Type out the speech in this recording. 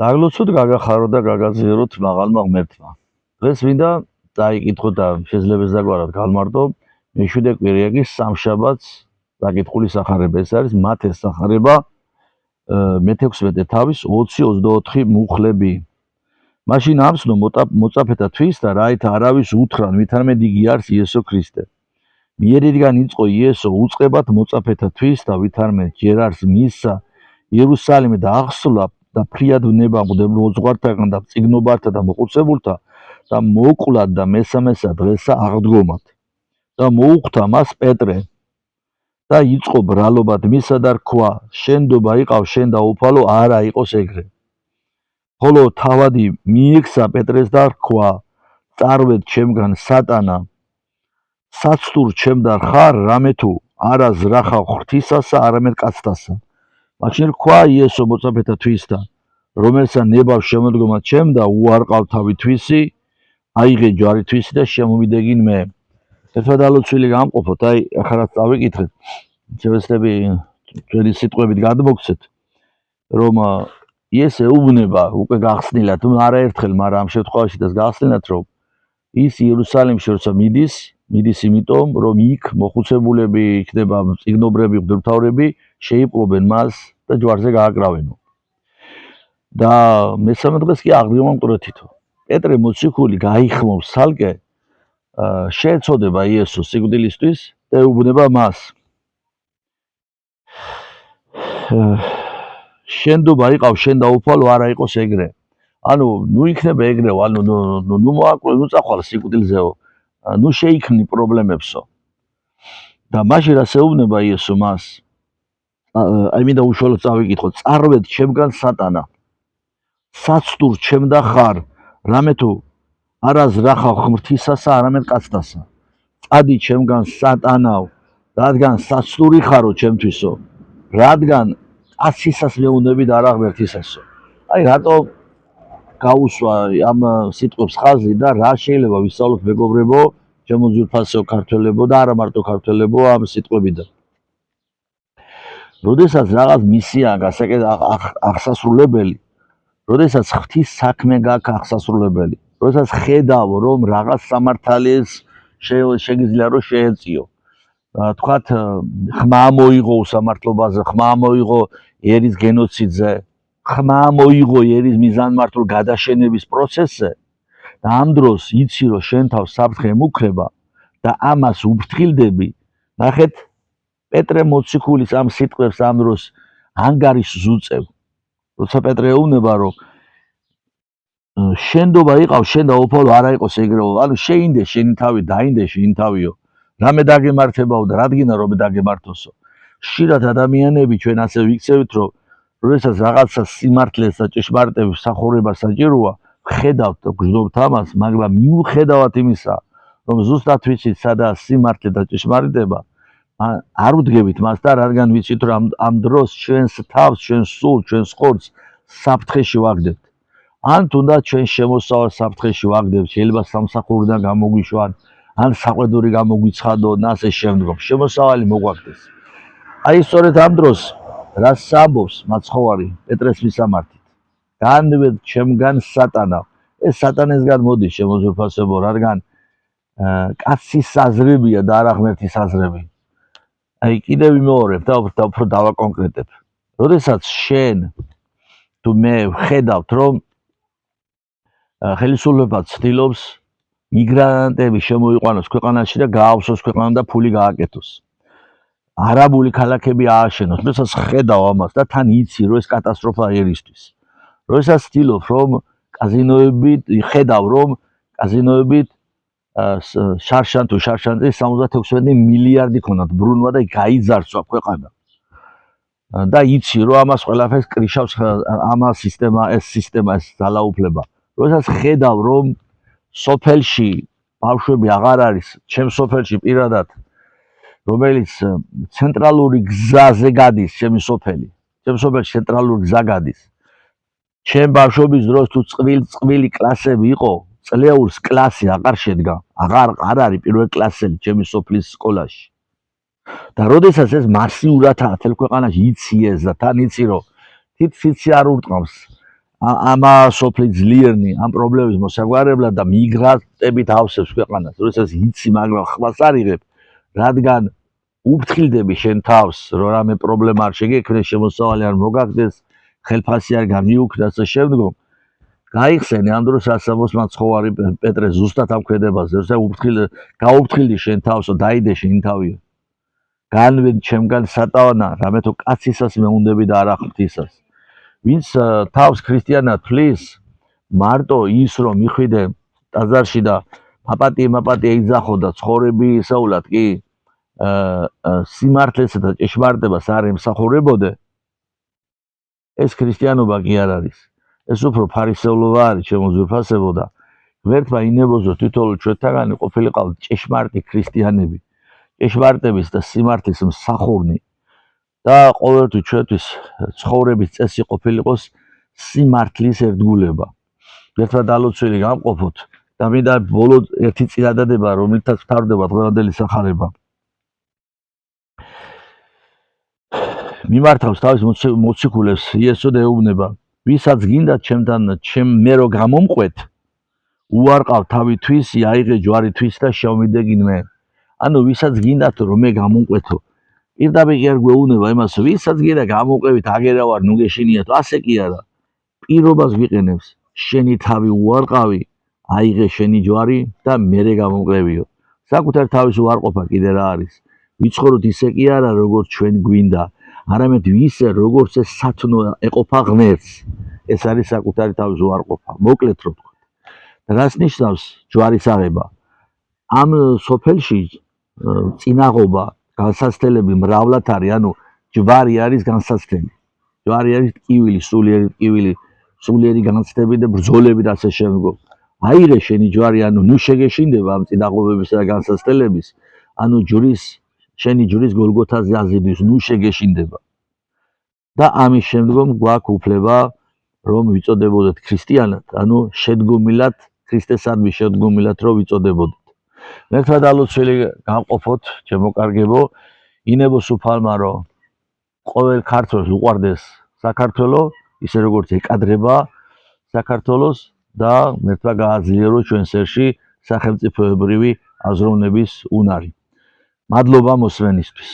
დაგლოცოთ, გაგახაროთ და გაგაზიაროთ მაღალმა ღმერთმა. დღეს მინდა დაიკითხოთ და შეიძლება ზაგვარად გავმარტო მეშვიდე კვირიაგის სამშაბათს დაკითხული სახარება. ეს არის მათეს სახარება მე-16 თავის 20-24 მუხლები. მაშინ ამცნო მოწაფეთა თვის და რაით არავის უთხრან, მითარმედ იგი არის იესო ქრისტე. მიერიდან იწყო იესო უწყებად მოწაფეთა თვის და ვითარმედ ჯერ არს მისცა იერუსალიმი და ახსლა და ფრიად ვნება მღვდელო მოძღვართაგან და წიგნობართა და მოხუცებულთა და მოუკლად და მესამესა დღესა აღდგომად და მოუხთა მას პეტრე და იწყო ბრალობად მისა და რქვა შენდობა იყავ შენ და უფალო არა იყოს ეგრე. ხოლო თავადი მიექცა პეტრეს და რქვა წარვედ ჩემგან სატანა საცტურ ჩემდარ ხარ რამე თუ არა ზრახავ ღვთისასა არამედ კაცთასა. მაშინ რქვა იესო მოწაფეთა თვისთან, რომელსა ნებავ შემოდგომა ჩემ და უარყავ თავი თვისი, აიღე ჯვარი თვისი და შემომიდეგინ მე. ერთად ალოცვილი გამყოფოთ, აი ახლა რაც წავიკითხეთ, შევეცდები ჩვენი სიტყვებით გადმოგცეთ, რომ ის ეუბნება უკვე გახსნილად, თუ არაერთხელ, მაგრამ ამ შემთხვევაშიც გახსნილად, რომ ის იერუსალიმში როცა მიდის იმიტომ, რომ იქ მოხუცებულები იქნება, წიგნობრები, მღვდელმთავრები შეიპყრობენ მას და ჯვარზე გააკრავენო. და მესამე დღეს კი აღდგომა მკვდრეთითო. პეტრე მოციქული გაიხმობს ცალკე, შეეწოდება იესოს სიკვდილისთვის და ეუბნება მას. შენდობა იყავ შენ და უფალო არა იყოს ეგრე. ანუ ნუ იქნება ეგრეო, ანუ ნუ მოაკვე, ნუ წახვალ სიკვდილზეო. ნუ შეიქმნი პრობლემებსო. და მაშინ რას ეუბნება იესო მას? აი მინდა უშუალოდ წავიკითხოთ, წარვედ ჩემგან სატანა. საცტურ ჩემდა ხარ, რამე თუ არა ზრახავ ღვთისასა არამედ კაცთასა. წადი ჩემგან სატანავ, რადგან საცტური ხარო ჩემთვისო, რადგან კაცისას მეუნდები და არა ღმერთისასო. აი რატო გაუსვა ამ სიტყვებს ხაზი და რა შეიძლება ვისწავლოთ მეგობრებო, ჩემო ძვირფასო ქართველებო და არა მარტო ქართველებო ამ სიტყვებიდან. როდესაც რაღაც მისია აღსასრულებელი, როდესაც ღვთის საქმე გაქვს აღსასრულებელი, როდესაც ხედავ რომ რაღაც სამართალს შეგიძლია რომ შეეწიო. თქვათ ხმა მოიღო უსამართლობაზე, ხმა მოიღო ერის გენოციდზე, ხმა მოიღო ერის მიზანმართულ გადაშენების პროცესზე და ამ დროს იცი რომ შენ თავს საფრთხე მუქრება და ამას უფრთხილდები. ნახეთ პეტრე მოციქულის ამ სიტყვებს ამ დროს ანგარიშს უწევ. როცა პეტრე ეუბნება რომ შენდობა იყავ შენ და უფალო არა იყოს ეგრეო, ანუ შეინდე შენი თავი, დაინდე შენი თავიო. რამე დაგემართებაო და რადგინა რომ დაგემართოსო. ხშირად ადამიანები ჩვენ ასე ვიქცევით რომ როდესაც რაღაცა სიმართლეს და ჭეშმარიტების სახურება საჭიროა, ხედავთ და გრძნობთ ამას, მაგრამ მიუხედავად იმისა, რომ ზუსტად ვიცით სადაა სიმართლე და ჭეშმარიტება, არ უდგებით მას და რადგან ვიცით რომ ამ დროს ჩვენს თავს, ჩვენს სულს, ჩვენს ხორცს საფრთხეში ვაგდებთ. ან თუნდაც ჩვენ შემოსავალ საფრთხეში ვაგდებთ, შეიძლება სამსახურიდან გამოგვიშვან, ან საყვედური გამოგვიცხადონ, ასე შემდგომ. შემოსავალი მოგვაგდეს. აი სწორედ ამ დროს რას ამბობს მაცხოვარი პეტრეს მისამართით? განვედ ჩემგან სატანა. ეს სატანისგან მოდის შემოძვირფასებო, რადგან კაცის საზრებია და არა ღმერთის საზრები. აი კიდევ ვიმეორებ და უფრო დავაკონკრეტებ. როდესაც შენ თუ მე ვხედავთ რომ ხელისუფლება ცდილობს მიგრანტები შემოიყვანოს ქვეყანაში და გაავსოს ქვეყანა და ფული გააკეთოს. არაბული ქალაქები ააშენოს, როდესაც ხედავ ამას და თან იცი რომ ეს კატასტროფა ერისთვის. როდესაც ცდილობ რომ კაზინოებით ხედავ რომ კაზინოებით შარშანტის 76 მილიარდი ქონათ ბრუნვა და გაიძარცვა ქვეყანა. და იცი რომ ამას ყველაფერს კრიშავს ეს სისტემა ეს ძალაუფლება. როდესაც ხედავ რომ სოფელში ბავშვები აღარ არის, ჩემ სოფელში პირადად, რომელიც ცენტრალური გზაზე გადის, ჩემი სოფელი. ჩემ სოფელში ცენტრალური გზა გადის. ჩემ ბავშვობის დროს თუ წყვილი კლასები იყო, წლეულს კლასი აღარ შედგა, აღარ არის პირველ კლასელი ჩემი სოფლის სკოლაში. და როდესაც ეს მასიურადაა თელ ქვეყანაში იცი ეს და თან იცი რომ თითი არ ურტყავს ამა სოფლი ძლიერნი ამ პრობლემის მოსაგვარებლად და მიგრანტებით ავსებს ქვეყანას, როდესაც იცი, მაგრამ ხმას არ იღებ, რადგან უფრთხილდები შენ თავს, რომ რამე პრობლემა არ შეგექმნეს, შემოსავალი არ მოგაგდეს, ხელფასი არ გამიუქმდას და შემდგომ გაიხსენე ამ დროს ასამოს მაცხოვარი პეტრე ზუსტად ამ ქმედებაზე, როცა გაუფრთხილდი შენ თავს, დაიდე შენ თავი. განვენ ჩემგან სატანა, რამე თუ კაცისას მეუნდები და არა ღვთისას. ვინც თავს ქრისტიანად თვლის, მარტო ის რომ მიხვიდე ტაძარში და მაპატიე იძახო და ცხოვრები ისაულად კი სიმართლესა და ჭეშმარიტებას არ ემსახურებოდე, ეს ქრისტიანობა კი არ არის. ეს უფრო ფარისევლობა არის, ჩემო ძვირფასებო და ღმერთმა ინებოზო თვითონ ჩვენთაგანი ყოფილიყავთ ჭეშმარიტი ქრისტიანები, ჭეშმარიტების და სიმართლის მსახურნი და ყოველთვის ჩვენთვის ცხოვრების წესი ყოფილიყოს სიმართლის ერთგულება. ერთად ალოცვილი გამყოფოთ და მინდა ბოლო ერთი წინადადება, რომელთაც ვთავრდება დღევანდელი სახარება. მიმართავს თავის მოციქულებს იესო და ეუბნება, ვისაც გინდათ ჩემ მე რო გამომყვეთ, უარყავ თავისთვის, აიღე ჯვარითვის და შევმიდეგინ მე. ანუ ვისაც გინდათ რომ მე გამომყვეთო, პირდაპირ კი არ გვეუბნება იმას, ვისაც გინდა გამოყვევით, აგერა ვარ, ნუ გეშინიათო, ასე კი არა. პირობას ვიყენებს, შენი თავი უარყავი, აიღე შენი ჯვარი და მერე გამომყვევიო. საკუთარ თავის უარყოფა კიდე რა არის? ვიცხოვროთ ისე კი არა, როგორც ჩვენ გვინდა, არამედ ისე, როგორც ეს სათნო ეყოფა ღმერთს. ეს არის საკუთარი თავის უარყოფა. მოკლედ რო ვთქვათ. რას ნიშნავს ჯვარის აღება? ამ სოფელში წინაღობა, განსაცდელები მრავლად არის, ანუ ჯვარი არის განსაცდელი. ჯვარი არის ტკივილი, სულიერი განცდები და ბრძოლები და ასე შემდგომ. აიღე შენი ჯვარი, ანუ ნუ შეგეშინდება ამ წინაღობებისა და განსაცდელების, ანუ შენი ჯვრის გოლგოთაზე აზიდვის, ნუ შეგეშინდება. და ამის შემდგომ გვაქვს უფლება, რომ ვიწოდებოდეთ ქრისტიანად, ანუ შედგომილად, ქრისტესადმი შედგომილად რომ ვიწოდებოდეთ. ერთად ალოცვილი გამყოფოთ, ჩემო კარგებო, ინებოს უფალმა, რომ ყოველ ქართველს უყვარდეს საქართველო, ისე როგორც ეკადრება საქართველოს და ერთმა გააძლიეროს ჩვენ სერში სახელმწიფოებრივი აზროვნების უნარი. მადლობა მოსმენისთვის.